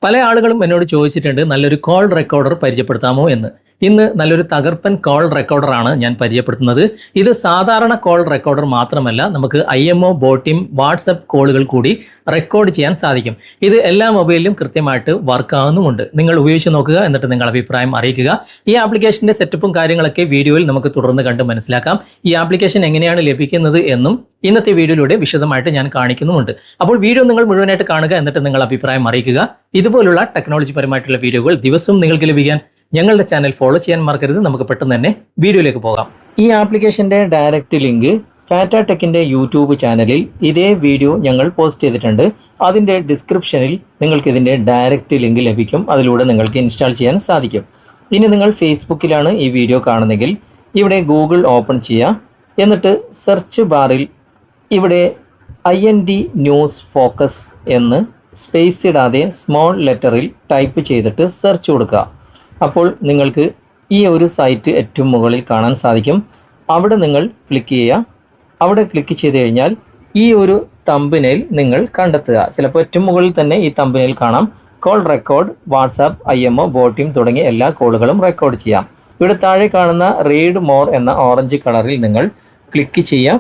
പല ആളുകളും എന്നോട് ചോദിച്ചിട്ടുണ്ട് നല്ലൊരു കോൾ റെക്കോർഡർ പരിചയപ്പെടുത്താമോ എന്ന്. ഇന്ന് നല്ലൊരു തകർപ്പൻ കോൾ റെക്കോർഡറാണ് ഞാൻ പരിചയപ്പെടുത്തുന്നത്. ഇത് സാധാരണ കോൾ റെക്കോർഡർ മാത്രമല്ല, നമുക്ക് IMO, ബോട്ടിം, വാട്സപ്പ് കോളുകൾ കൂടി റെക്കോർഡ് ചെയ്യാൻ സാധിക്കും. ഇത് എല്ലാ മൊബൈലിലും കൃത്യമായിട്ട് വർക്ക് ആവുന്നുമുണ്ട്. നിങ്ങൾ ഉപയോഗിച്ച് നോക്കുക, എന്നിട്ട് നിങ്ങളുടെ അഭിപ്രായം അറിയിക്കുക. ഈ ആപ്ലിക്കേഷന്റെ സെറ്റപ്പും കാര്യങ്ങളൊക്കെ വീഡിയോയിൽ നമുക്ക് തുടർന്ന് കണ്ട് മനസ്സിലാക്കാം. ഈ ആപ്ലിക്കേഷൻ എങ്ങനെയാണ് ലഭിക്കുന്നത് എന്നും ഇന്നത്തെ വീഡിയോയിലൂടെ വിശദമായിട്ട് ഞാൻ കാണിക്കുന്നുമുണ്ട്. അപ്പോൾ വീഡിയോ നിങ്ങൾ മുഴുവനായിട്ട് കാണുക, എന്നിട്ട് നിങ്ങൾ അഭിപ്രായം അറിയിക്കുക. ഇതുപോലുള്ള ടെക്നോളജി പരമായിട്ടുള്ള വീഡിയോകൾ ദിവസവും നിങ്ങൾക്ക് ലഭിക്കാൻ ഞങ്ങളുടെ ചാനൽ ഫോളോ ചെയ്യാൻ മറക്കരുത്. നമുക്ക് പെട്ടെന്ന് തന്നെ വീഡിയോയിലേക്ക് പോകാം. ഈ ആപ്ലിക്കേഷന്റെ ഡയറക്റ്റ് ലിങ്ക് ഫാറ്റ ടെക്കിന്റെ യൂട്യൂബ് ചാനലിൽ ഇതേ വീഡിയോ ഞങ്ങൾ പോസ്റ്റ് ചെയ്തിട്ടുണ്ട്. അതിൻ്റെ ഡിസ്ക്രിപ്ഷനിൽ നിങ്ങൾക്ക് ഇതിൻ്റെ ഡയറക്റ്റ് ലിങ്ക് ലഭിക്കും. അതിലൂടെ നിങ്ങൾക്ക് ഇൻസ്റ്റാൾ ചെയ്യാൻ സാധിക്കും. ഇനി നിങ്ങൾ ഫേസ്ബുക്കിലാണ് ഈ വീഡിയോ കാണുന്നതെങ്കിൽ ഇവിടെ ഗൂഗിൾ ഓപ്പൺ ചെയ്യുക. എന്നിട്ട് സെർച്ച് ബാറിൽ ഇവിടെ IND ന്യൂസ് ഫോക്കസ് എന്ന് സ്പേസ് ഇടാതെ സ്മോൾ ലെറ്ററിൽ ടൈപ്പ് ചെയ്തിട്ട് സെർച്ച് കൊടുക്കുക. അപ്പോൾ നിങ്ങൾക്ക് ഈ ഒരു സൈറ്റ് ഏറ്റവും മുകളിൽ കാണാൻ സാധിക്കും. അവിടെ നിങ്ങൾ ക്ലിക്ക് ചെയ്യുക. അവിടെ ക്ലിക്ക് ചെയ്ത് കഴിഞ്ഞാൽ ഈ ഒരു തമ്പനെയിൽ നിങ്ങൾ കണ്ടെത്തുക. ചിലപ്പോൾ ഏറ്റവും മുകളിൽ തന്നെ ഈ തമ്പനെയിൽ കാണാം call record, WhatsApp, IMO, Botim തുടങ്ങിയ എല്ലാ കോളുകളും റെക്കോർഡ് ചെയ്യാം. ഇവിടെ താഴെ കാണുന്ന റീഡ് മോർ എന്ന ഓറഞ്ച് കളറിൽ നിങ്ങൾ ക്ലിക്ക് ചെയ്യാം.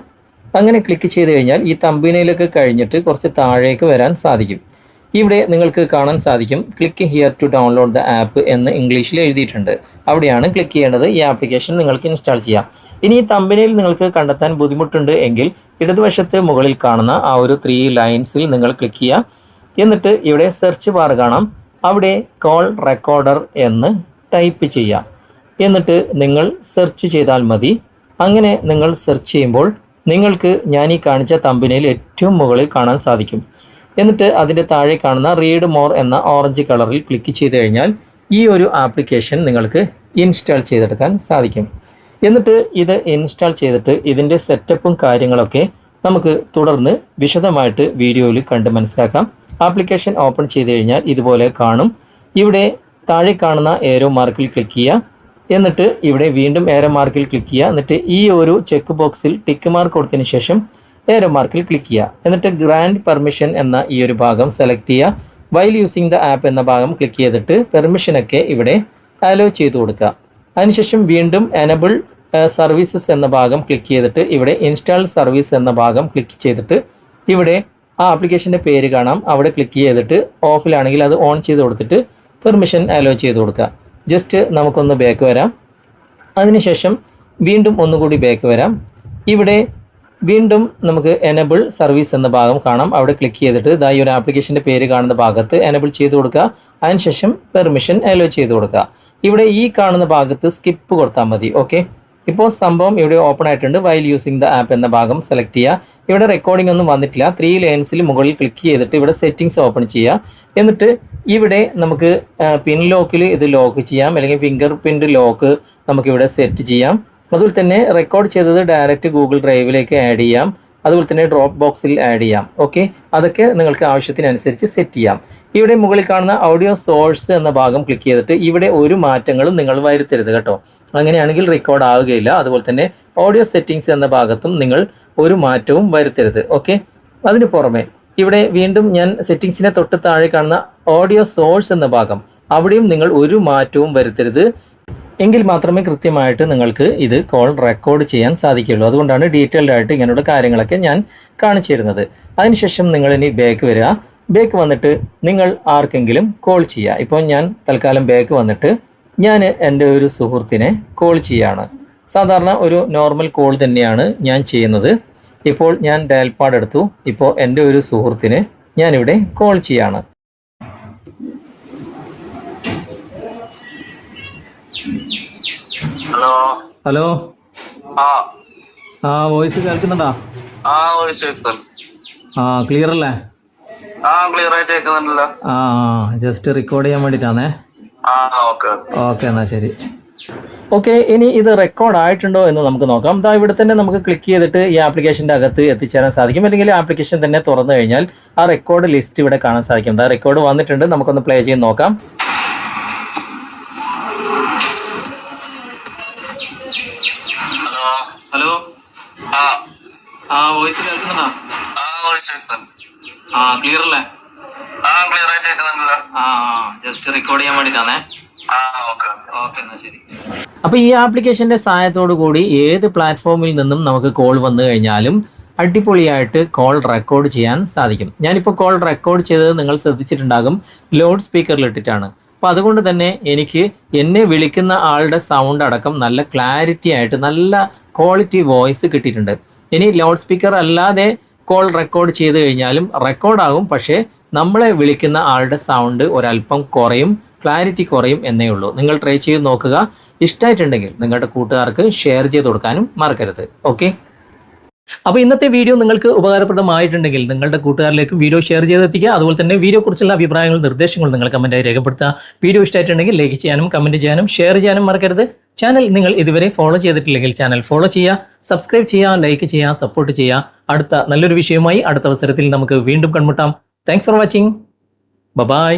അങ്ങനെ ക്ലിക്ക് ചെയ്ത് കഴിഞ്ഞാൽ ഈ തമ്പനെയിലൊക്കെ കഴിഞ്ഞിട്ട് കുറച്ച് താഴേക്ക് വരാൻ സാധിക്കും. ഇവിടെ നിങ്ങൾക്ക് കാണാൻ സാധിക്കും click here to download the app എന്ന് ഇംഗ്ലീഷിൽ എഴുതിയിട്ടുണ്ട്. അവിടെയാണ് ക്ലിക്ക് ചെയ്യേണ്ടത്. ഈ ആപ്ലിക്കേഷൻ നിങ്ങൾക്ക് ഇൻസ്റ്റാൾ ചെയ്യാം. ഇനി ഈ തമ്പനെയിൽ നിങ്ങൾക്ക് കണ്ടെത്താൻ ബുദ്ധിമുട്ടുണ്ട് എങ്കിൽ ഇടതുവശത്ത് മുകളിൽ കാണുന്ന ആ ഒരു 3 ലൈൻസിൽ നിങ്ങൾ ക്ലിക്ക് ചെയ്യുക. എന്നിട്ട് ഇവിടെ സെർച്ച് ബാർ കാണാം. അവിടെ കോൾ റെക്കോർഡർ എന്ന് ടൈപ്പ് ചെയ്യുക. എന്നിട്ട് നിങ്ങൾ സെർച്ച് ചെയ്താൽ മതി. അങ്ങനെ നിങ്ങൾ സെർച്ച് ചെയ്യുമ്പോൾ നിങ്ങൾക്ക് ഞാൻ ഈ കാണിച്ച തമ്പനെയിൽ ഏറ്റവും മുകളിൽ കാണാൻ സാധിക്കും. എന്നിട്ട് അതിൻ്റെ താഴെ കാണുന്ന റീഡ് മോർ എന്ന ഓറഞ്ച് കളറിൽ ക്ലിക്ക് ചെയ്ത് കഴിഞ്ഞാൽ ഈ ഒരു ആപ്ലിക്കേഷൻ നിങ്ങൾക്ക് ഇൻസ്റ്റാൾ ചെയ്തെടുക്കാൻ സാധിക്കും. എന്നിട്ട് ഇത് ഇൻസ്റ്റാൾ ചെയ്തിട്ട് ഇതിൻ്റെ സെറ്റപ്പും കാര്യങ്ങളൊക്കെ നമുക്ക് തുടർന്ന് വിശദമായിട്ട് വീഡിയോയിൽ കണ്ട് മനസ്സിലാക്കാം. ആപ്ലിക്കേഷൻ ഓപ്പൺ ചെയ്ത് കഴിഞ്ഞാൽ ഇതുപോലെ കാണും. ഇവിടെ താഴെ കാണുന്ന ഏരോ മാർക്കിൽ ക്ലിക്ക് ചെയ്യുക. എന്നിട്ട് ഇവിടെ വീണ്ടും ഏരോ മാർക്കിൽ ക്ലിക്ക് ചെയ്യുക. എന്നിട്ട് ഈ ഒരു ചെക്ക് ബോക്സിൽ ടിക്ക് മാർക്ക് കൊടുത്തതിന് ശേഷം ഏരോ മാർക്കിൽ ക്ലിക്ക് ചെയ്യുക. എന്നിട്ട് ഗ്രാൻഡ് പെർമിഷൻ എന്ന ഈ ഒരു ഭാഗം സെലക്ട് ചെയ്യുക. വൈൽ യൂസിങ് ദ ആപ്പ് എന്ന ഭാഗം ക്ലിക്ക് ചെയ്തിട്ട് പെർമിഷനൊക്കെ ഇവിടെ അലോ ചെയ്ത് കൊടുക്കുക. അതിനുശേഷം വീണ്ടും എനബിൾ സർവീസസ് എന്ന ഭാഗം ക്ലിക്ക് ചെയ്തിട്ട് ഇവിടെ ഇൻസ്റ്റാൾ സർവീസ് എന്ന ഭാഗം ക്ലിക്ക് ചെയ്തിട്ട് ഇവിടെ ആ ആപ്ലിക്കേഷൻ്റെ പേര് കാണാം. അവിടെ ക്ലിക്ക് ചെയ്തിട്ട് ഓഫിലാണെങ്കിൽ അത് ഓൺ ചെയ്ത് കൊടുത്തിട്ട് പെർമിഷൻ അലോ ചെയ്ത് കൊടുക്കുക. ജസ്റ്റ് നമുക്കൊന്ന് ബാക്ക് വരാം. അതിനുശേഷം വീണ്ടും ഒന്നുകൂടി ബാക്ക് വരാം. ഇവിടെ വീണ്ടും നമുക്ക് എനബിൾ സർവീസ് എന്ന ഭാഗം കാണാം. അവിടെ ക്ലിക്ക് ചെയ്തിട്ട് ഈ ഒരു ആപ്ലിക്കേഷൻ്റെ പേര് കാണുന്ന ഭാഗത്ത് എനബിൾ ചെയ്ത് കൊടുക്കുക. അതിനുശേഷം പെർമിഷൻ അലോ ചെയ്ത് കൊടുക്കുക. ഇവിടെ ഈ കാണുന്ന ഭാഗത്ത് സ്കിപ്പ് കൊടുത്താൽ മതി. ഓക്കെ, ഇപ്പോൾ സംഭവം ഇവിടെ ഓപ്പൺ ആയിട്ടുണ്ട്. വൈൽ യൂസിങ് ദ ആപ്പ് എന്ന ഭാഗം സെലക്ട് ചെയ്യുക. ഇവിടെ റെക്കോർഡിംഗ് ഒന്നും വന്നിട്ടില്ല. 3 ലൈൻസിൽ മുകളിൽ ക്ലിക്ക് ചെയ്തിട്ട് ഇവിടെ സെറ്റിങ്സ് ഓപ്പൺ ചെയ്യുക. എന്നിട്ട് ഇവിടെ നമുക്ക് പിൻ ലോക്കിൽ ഇത് ലോക്ക് ചെയ്യാം, അല്ലെങ്കിൽ ഫിംഗർ പ്രിൻ്റ് ലോക്ക് നമുക്കിവിടെ സെറ്റ് ചെയ്യാം. അതുപോലെ തന്നെ റെക്കോർഡ് ചെയ്തത് ഡയറക്റ്റ് ഗൂഗിൾ ഡ്രൈവിലേക്ക് ആഡ് ചെയ്യാം. അതുപോലെ തന്നെ ഡ്രോപ്പ് ബോക്സിൽ ആഡ് ചെയ്യാം. ഓക്കെ, അതൊക്കെ നിങ്ങൾക്ക് ആവശ്യത്തിനനുസരിച്ച് സെറ്റ് ചെയ്യാം. ഇവിടെ മുകളിൽ കാണുന്ന ഓഡിയോ സോഴ്സ് എന്ന ഭാഗം ക്ലിക്ക് ചെയ്തിട്ട് ഇവിടെ ഒരു മാറ്റങ്ങളും നിങ്ങൾ വരുത്തരുത് കേട്ടോ. അങ്ങനെയാണെങ്കിൽ റെക്കോർഡ് ആവുകയില്ല. അതുപോലെ തന്നെ ഓഡിയോ സെറ്റിങ്സ് എന്ന ഭാഗത്തും നിങ്ങൾ ഒരു മാറ്റവും വരുത്തരുത്. ഓക്കെ, അതിന് പുറമെ ഇവിടെ വീണ്ടും ഞാൻ സെറ്റിങ്സിനെ തൊട്ട് താഴെ കാണുന്ന ഓഡിയോ സോഴ്സ് എന്ന ഭാഗം, അവിടെയും നിങ്ങൾ ഒരു മാറ്റവും വരുത്തരുത്. എങ്കിൽ മാത്രമേ കൃത്യമായിട്ട് നിങ്ങൾക്ക് ഇത് കോൾ റെക്കോർഡ് ചെയ്യാൻ സാധിക്കുകയുള്ളൂ. അതുകൊണ്ടാണ് ഡീറ്റെയിൽഡ് ആയിട്ട് ഇങ്ങനെയുള്ള കാര്യങ്ങളൊക്കെ ഞാൻ കാണിച്ചു തരുന്നത്. അതിനുശേഷം നിങ്ങൾ ഇനി ബാക്ക് വരിക. ബാക്ക് വന്നിട്ട് നിങ്ങൾ ആർക്കെങ്കിലും കോൾ ചെയ്യുക. ഇപ്പോൾ ഞാൻ തൽക്കാലം ബാക്ക് വന്നിട്ട് ഞാൻ എൻ്റെ ഒരു സുഹൃത്തിനെ കോൾ ചെയ്യുകയാണ്. സാധാരണ ഒരു നോർമൽ കോൾ തന്നെയാണ് ഞാൻ ചെയ്യുന്നത്. ഇപ്പോൾ ഞാൻ ഡയൽ പാഡ് എടുത്തു. ഇപ്പോൾ എൻ്റെ ഒരു സുഹൃത്തിനെ ഞാനിവിടെ കോൾ ചെയ്യുകയാണ്. ഹലോ ഹലോ, ആ വോയിസ് കേൾക്കുന്നുണ്ടോ? വോയിസ് കേൾക്കുന്നുണ്ട്. ക്ലിയർ അല്ലേ? ക്ലിയർ ആയിട്ട് കേൾക്കുന്നുണ്ടല്ലോ. ജസ്റ്റ് റെക്കോർഡ് ചെയ്യാൻ വേണ്ടിയിട്ടാണേ. ഓക്കെ എന്നാൽ ശരി. ഓക്കെ, ഇനി ഇത് റെക്കോർഡ് ആയിട്ടുണ്ടോ എന്ന് നമുക്ക് നോക്കാം. ഇവിടെ തന്നെ നമുക്ക് ക്ലിക്ക് ചെയ്തിട്ട് ഈ ആപ്ലിക്കേഷൻ്റെ അകത്ത് എത്തിച്ചേരാൻ സാധിക്കും. അല്ലെങ്കിൽ ആപ്ലിക്കേഷൻ തന്നെ തുറന്നു കഴിഞ്ഞാൽ ആ റെക്കോർഡ് ലിസ്റ്റ് ഇവിടെ കാണാൻ സാധിക്കും. റെക്കോർഡ് വന്നിട്ടുണ്ട്. നമുക്കൊന്ന് പ്ലേ ചെയ്ത് നോക്കാം. ഹലോ, വോയിസ് കേൾക്കുന്നുണ്ടോ? വോയിസ് കേൾക്കുന്നുണ്ട്. ക്ലിയർ അല്ലേ? ആ ക്ലിയർ ആയിട്ട് കേൾക്കുന്നുണ്ടല്ലോ. ജസ്റ്റ് റെക്കോർഡ് ചെയ്യാൻ വേണ്ടിട്ടാണേ. ഓക്കെ ഓക്കെ, എന്നാ ശരി. അപ്പോൾ ഈ ആപ്ലിക്കേഷന്റെ സഹായത്തോടു കൂടി ഏത് പ്ലാറ്റ്ഫോമിൽ നിന്നും നമുക്ക് കോൾ വന്നു കഴിഞ്ഞാലും അടിപൊളിയായിട്ട് കോൾ റെക്കോർഡ് ചെയ്യാൻ സാധിക്കും. ഞാനിപ്പോൾ കോൾ റെക്കോർഡ് ചെയ്തത് നിങ്ങൾ ശ്രദ്ധിച്ചിട്ടുണ്ടാകും, ലൗഡ് സ്പീക്കറിൽ ഇട്ടിട്ടാണ്. അപ്പോൾ അതുകൊണ്ട് തന്നെ എനിക്ക് എന്നെ വിളിക്കുന്ന ആളുടെ സൗണ്ട് അടക്കം നല്ല ക്ലാരിറ്റി ആയിട്ട് നല്ല ക്വാളിറ്റി വോയിസ് കിട്ടിയിട്ടുണ്ട്. ഇനി ലൗഡ് സ്പീക്കർ അല്ലാതെ കോൾ റെക്കോർഡ് ചെയ്ത് കഴിഞ്ഞാലും റെക്കോർഡാകും, പക്ഷേ നമ്മളെ വിളിക്കുന്ന ആളുടെ സൗണ്ട് ഒരല്പം കുറയും, ക്ലാരിറ്റി കുറയും എന്നേ ഉള്ളൂ. നിങ്ങൾ ട്രൈ ചെയ്ത് നോക്കുക. ഇഷ്ടമായിട്ടുണ്ടെങ്കിൽ നിങ്ങളുടെ കൂട്ടുകാർക്ക് ഷെയർ ചെയ്ത് കൊടുക്കാനും മറക്കരുത്. ഓക്കെ, അപ്പോൾ ഇന്നത്തെ വീഡിയോ നിങ്ങൾക്ക് ഉപകാരപ്രദമായിട്ടുണ്ടെങ്കിൽ നിങ്ങളുടെ കൂട്ടുകാരിലേക്ക് വീഡിയോ ഷെയർ ചെയ്തെത്തിക്കുക. അതുപോലെ തന്നെ വീഡിയോ കുറിച്ചുള്ള അഭിപ്രായങ്ങളും നിർദ്ദേശങ്ങളും നിങ്ങൾ കമൻറ്റായി രേഖപ്പെടുത്തുക. വീഡിയോ ഇഷ്ടമായിട്ടുണ്ടെങ്കിൽ ലൈക്ക് ചെയ്യാനും കമൻറ്റ് ചെയ്യാനും ഷെയർ ചെയ്യാനും മറക്കരുത്. ചാനൽ നിങ്ങൾ ഇതുവരെ ഫോളോ ചെയ്തിട്ടില്ലെങ്കിൽ ചാനൽ ഫോളോ ചെയ്യുക, സബ്സ്ക്രൈബ് ചെയ്യുക, ലൈക്ക് ചെയ്യുക, സപ്പോർട്ട് ചെയ്യുക. അടുത്ത നല്ലൊരു വിഷയവുമായി അടുത്ത അവസരത്തിൽ നമുക്ക് വീണ്ടും കണ്ടുമുട്ടാം. Thanks for watching. ബൈ.